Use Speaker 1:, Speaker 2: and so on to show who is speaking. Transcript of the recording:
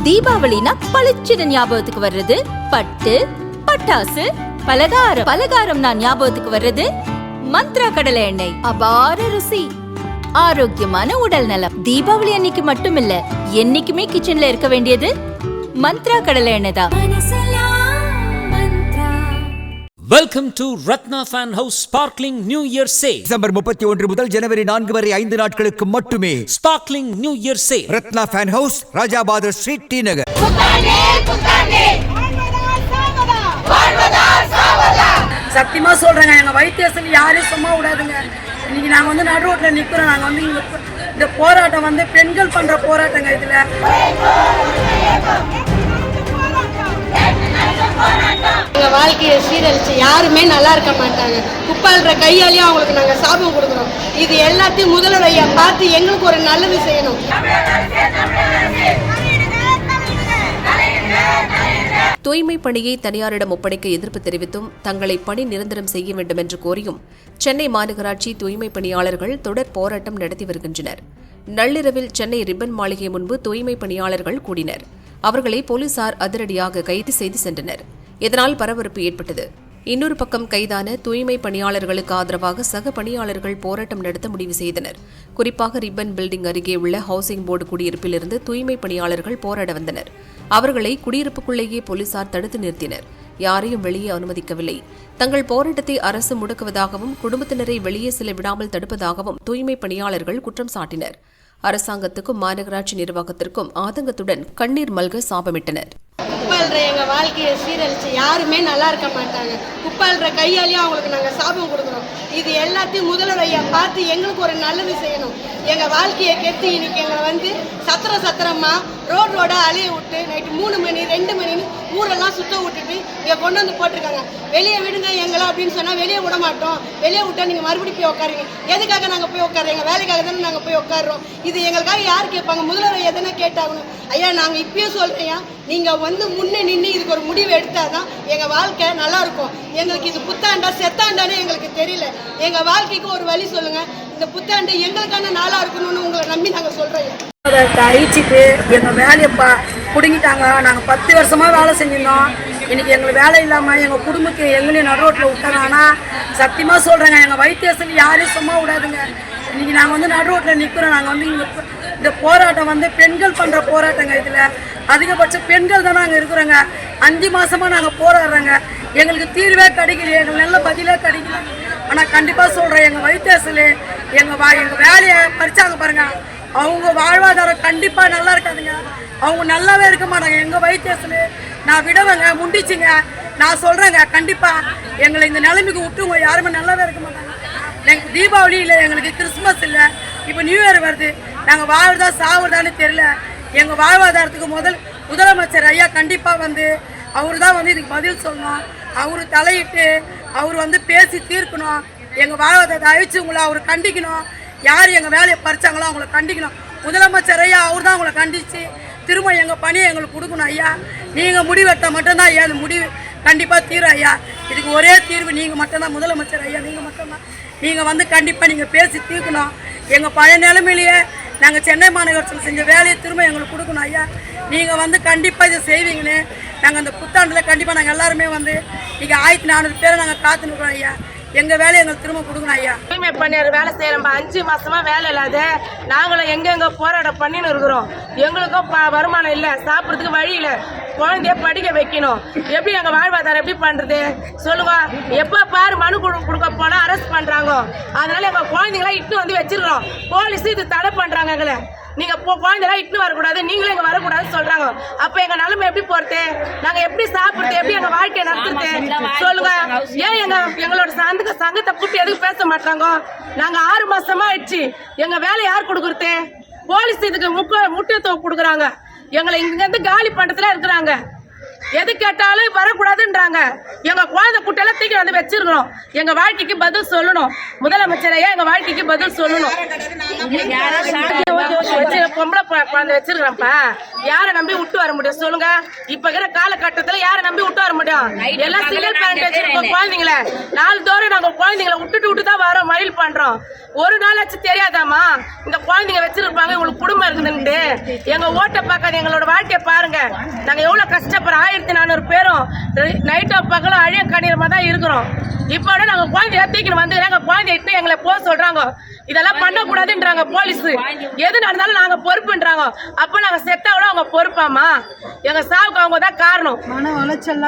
Speaker 1: தீபாவளினா பளிச்சுன்னு ஞாபகத்துக்கு வர்றது பட்டு, பட்டாசு, பலகாரம். பலகாரம் நான் ஞாபகத்துக்கு வர்றது மந்த்ரா கடலை எண்ணெய். அபார ருசி, ஆரோக்கியமான உடல் நலம். தீபாவளி அன்னைக்கு மட்டும் இல்ல, என்னைக்குமே கிச்சன்ல இருக்க வேண்டியது மந்த்ரா கடலை எண்ணெய் தான்.
Speaker 2: Welcome to Ratna Fan House Sparkling New Year Sale.
Speaker 3: December 31 முதல் ஜனவரி 4 வரை 5 நாட்களுக்கு மட்டுமே.
Speaker 2: Sparkling New Year Sale.
Speaker 3: Ratna fan house, Rajabathar street, T Nagar.
Speaker 4: சத்தியமா சொல்றேங்க, எங்க வைத்தியசல் யாரையும் சும்மா விடாதுங்க. இன்னைக்கு நாங்க வந்து நடு ரோட்ல நிக்கிறோம். நாங்க வந்து இந்த போராட்டம் வந்து பெண்கள் பண்ற போராட்டங்க. இதுல
Speaker 5: எங்க வாழ்க்கையை சீரழிச்சு யாருமே நல்லா இருக்க மாட்டாங்க. குப்பாளுற கையாலேயும் அவங்களுக்கு நாங்க சாபம் கொடுக்குறோம். இது எல்லாத்தையும் முதல்வரையா பார்த்து எங்களுக்கு ஒரு நல்லது செய்யணும்.
Speaker 6: தூய்மை பணியை தனியாரிடம் ஒப்படைக்க எதிர்ப்பு தெரிவித்தும் தங்களை பணி நிரந்தரம் செய்ய வேண்டும் என்று கோரியும் சென்னை மாநகராட்சி தூய்மை பணியாளர்கள் தொடர் போராட்டம் நடத்தி வருகின்றனர். நள்ளிரவில் சென்னை ரிப்பன் மாளிகை முன்பு தூய்மை பணியாளர்கள் கூடினர். அவர்களை போலீசார் அதிரடியாக கைது செய்து சென்றனர். இதனால் பரபரப்பு ஏற்பட்டது. இன்னொரு பக்கம் கைதான தூய்மை பணியாளர்களுக்கு ஆதரவாக சக பணியாளர்கள் போராட்டம் நடத்த முடிவு செய்தனர். குறிப்பாக ரிப்பன் பில்டிங் அருகே உள்ள ஹவுசிங் போர்டு குடியிருப்பிலிருந்து தூய்மை பணியாளர்கள் போராட வந்தனர். அவர்களை குடியிருப்புக்குள்ளேயே போலீசார் தடுத்து நிறுத்தினர். யாரையும் வெளியே அனுமதிக்கவில்லை. தங்கள் போராட்டத்தை அரசு முடக்குவதாகவும் குடும்பத்தினரை வெளியே செல்ல விடாமல் தடுப்பதாகவும் தூய்மை பணியாளர்கள் குற்றம் சாட்டினர். அரசாங்கத்துக்கும் மாநகராட்சி நிர்வாகத்திற்கும் ஆதங்கத்துடன் கண்ணீர் மல்க சாபமிட்டனர்.
Speaker 5: குப்பாளுற எங்க வாழ்க்கையை சீரழிச்சு யாருமே நல்லா இருக்க மாட்டாங்க. குப்பாளுற கையாலேயும் அவங்களுக்கு நாங்க சாபம் கொடுக்குறோம். இது எல்லாத்தையும் முதல்வரையா பார்த்து எங்களுக்கு ஒரு நல்லது செய்யணும். எங்க வாழ்க்கையை கெடுத்து இன்னைக்கு எங்களை வந்து சத்திரமா ரோடா அலைய விட்டு நைட்டு 3 மணி 2 மணின்னு ஊரெல்லாம் சுத்த விட்டுட்டு இங்க கொண்டு வந்து போட்டிருக்காங்க. வெளியே விடுங்க எங்களை அப்படின்னு சொன்னா வெளியே விட மாட்டோம். வெளியே விட்டா நீங்க மறுபடியும் போய் உட்காருங்க. எதுக்காக நாங்க போய் உட்காரோம்? எங்க வேலைக்காக தானே நாங்க போய் உட்காடுறோம். இது எங்களுக்காக யார் கேட்பாங்க? முதல்வர் எதனா கேட்டாகணும். ஐயா, நாங்க இப்பயே சொல்றேன், நீங்க வந்து முன்னே நின்று இதுக்கு ஒரு முடிவு எடுத்தாதான் எங்க வாழ்க்கை நல்லா இருக்கும். எங்களுக்கு இது புத்தாண்டா செத்தாண்டானே எங்களுக்கு தெரியல. எங்க வாழ்க்கைக்கு ஒரு வழி சொல்லுங்க. இந்த புத்தாண்டு எங்களுக்கான நாளா இருக்கணும்னு உங்களை நம்பி நாங்க சொல்றோம்.
Speaker 4: அழிச்சிட்டு எங்க வேலையை பிடுங்கிட்டாங்க. நாங்க 10 வருஷமா வேலை செஞ்சிருந்தோம். இன்னைக்கு எங்களுக்கு வேலை இல்லாம எங்க குடும்பத்தை எங்களையும் நடு ரோட்ல விட்டாங்க. ஆனா சத்தியமா சொல்றேங்க, எங்க வைத்தியசல் யாரையும் சும்மா விடாதுங்க. இன்னைக்கு நாங்க வந்து நடு ரோட்ல நிக்கிறோம். நாங்க வந்து இந்த போராட்டம் வந்து பெண்கள் பண்ற போராட்டங்க. இதுல அதிகபட்ச பெண்கள் தானே அங்க இருக்கிறோங்க. 5 மாசமா நாங்க போராடுறோங்க. எங்களுக்கு தீர்வே கிடைக்கல, எங்களுக்கு நல்ல பதிலே கிடைக்கல. ஆனா கண்டிப்பா சொல்றேன், எங்க வைத்தியசல் எங்க வேலையை பறிச்சாங்க பாருங்க. அவங்க வாழ்வாதாரம் கண்டிப்பா நல்லா இருக்காதுங்க. அவங்க நல்லாவே இருக்க மாட்டாங்க. எங்க வைத்தியசல் நான் விடவங்க முண்டிச்சுங்க. நான் சொல்றேங்க, கண்டிப்பா எங்களை இந்த நிலைமைக்கு விட்டுங்க. யாருமே நல்லாவே இருக்க மாட்டாங்க. எங்களுக்கு தீபாவளி இல்லை, எங்களுக்கு கிறிஸ்துமஸ் இல்லை, இப்போ நியூ இயர் வருது. நாங்கள் வாழ்றதா சாவுறதான்னு தெரியல. எங்கள் வாழ்வாதாரத்துக்கு முதலமைச்சர் ஐயா கண்டிப்பாக வந்து அவரு தான் வந்து இதுக்கு பதில் சொல்லணும். அவரு தலையிட்டு அவர் வந்து பேசி தீர்க்கணும். எங்கள் வாழ்வாதாரத்தை அழிச்சவங்கள அவர் கண்டிக்கணும். யார் எங்கள் வேலையை பறிச்சாங்களோ அவங்கள கண்டிக்கணும். முதலமைச்சர் ஐயா அவர் தான் அவங்கள கண்டித்து திரும்ப எங்கள் பணியை எங்களுக்கு கொடுக்கணும். ஐயா, நீங்கள் முடிவெடுத்தால் மட்டும்தான் ஐயா அந்த முடிவு கண்டிப்பாக தீரும். ஐயா, இதுக்கு ஒரே தீர்வு நீங்கள் மட்டும்தான். முதலமைச்சர் ஐயா நீங்கள் மட்டும்தான். நீங்கள் வந்து கண்டிப்பாக நீங்கள் பேசி தீர்க்கணும். எங்கள் பழைய நிலைமையிலேயே நாங்கள் சென்னை மாநகராட்சியில் செஞ்ச வேலையை திரும்ப எங்களுக்கு கொடுக்கணும். ஐயா, நீங்கள் வந்து கண்டிப்பாக இதை செய்வீங்கன்னு நாங்கள் அந்த புத்தாண்டில் கண்டிப்பாக நாங்கள் எல்லாருமே வந்து இங்கே 1400 பேரை நாங்கள் காத்துனுக்குறோம். ஐயா, எங்க வேலை எங்களுக்கு திரும்ப கொடுக்கணும். ஐயா,
Speaker 7: தூய்மை பணியார் வேலை செய்யறோம். 5 மாசமா வேலை இல்லாத நாங்களும் எங்க போராட்டம் பண்ணின்னு இருக்கிறோம். எங்களுக்கும் வருமானம் இல்லை, சாப்பிட்றதுக்கு வழி இல்லை, குழந்தைய படிக்க வைக்கணும். எப்படி எங்க வாழ்வாதாரம் எப்படி பண்றது சொல்லுங்க? எப்ப பாரு மனு கொடுக்க போனா அரெஸ்ட் பண்றாங்க. அதனால எங்க குழந்தைங்களா இட்டு வந்து வச்சிருக்கோம். போலீஸ் இது தடை பண்றாங்க. எங்களை நீங்க குழந்தைலாம் இட்டு வரக்கூடாது, நீங்களும் இங்க வரக்கூடாதுன்னு சொல்றாங்க. அப்ப எங்க நிலைமை எப்படி போறது? நாங்க எப்படி சாப்பிடுறது? எப்படி எங்க வாழ்க்கையை நடத்துறது சொல்லுங்க? ஏன் எங்களோட சங்கத்தை கூட்டி எதுக்கு பேச மாட்டாங்க? நாங்க 6 மாசமா ஆயிடுச்சு. எங்க வேலை யார் கொடுக்குறது? போலீஸ் இதுக்கு முக்கியத்துவம் கொடுக்குறாங்க. எங்களை இங்க இருந்து காலி பண்றதுல இருக்கிறாங்க. எது கேட்டாலும் வரக்கூடாதுன்றாங்க. எங்க குழந்தை குட்டையெல்லாம் தூக்கி வந்து வச்சிருக்கிறோம். எங்க வாழ்க்கைக்கு பதில் சொல்லணும். முதலமைச்சரையா எங்க வாழ்க்கைக்கு பதில் சொல்லணும். பொம்பளை குழந்தை வச்சிருக்கிறப்பா யாரை நம்பி விட்டு வர முடியும் சொல்லுங்க? இப்ப இருக்கிற காலகட்டத்துல யாரை நம்பி விட்டு வர முடியும்? எல்லாம் சிங்கிள் பேரண்ட் வச்சிருக்கோம் குழந்தைங்கள. நாள்தோறும் நாங்க குழந்தைங்களை விட்டு தான் வரோம், மயில் பண்றோம். ஒரு நாளாச்சு தெரியாதாமா இந்த குழந்தைங்க வச்சிருப்பாங்க, உங்களுக்கு குடும்பம் இருக்குதுன்ட்டு. எங்க ஓட்டை பார்க்காது, எங்களோட வாழ்க்கையை பாருங்க. நாங்க எவ்வளவு கஷ்டப்படுறோம். 1400 பேரும் நைட்டோ பகலும் அழிய கண்ணீரமா தான் இருக்கிறோம். இப்ப நாங்க குழந்தைய தூக்கின்னு வந்து எங்க குழந்தைய இட்டு எங்களை போக சொல்றாங்க. இதெல்லாம் பண்ணக்கூடாதுன்றாங்க போலீஸ். எது நடந்தாலும் நாங்க பொறுப்புன்றாங்க. அப்ப நாங்க செத்தாவோட அவங்க பொறுப்பாமா? எங்க சாவுக்கு அவங்க தான் காரணம்.
Speaker 5: மன உளைச்சல்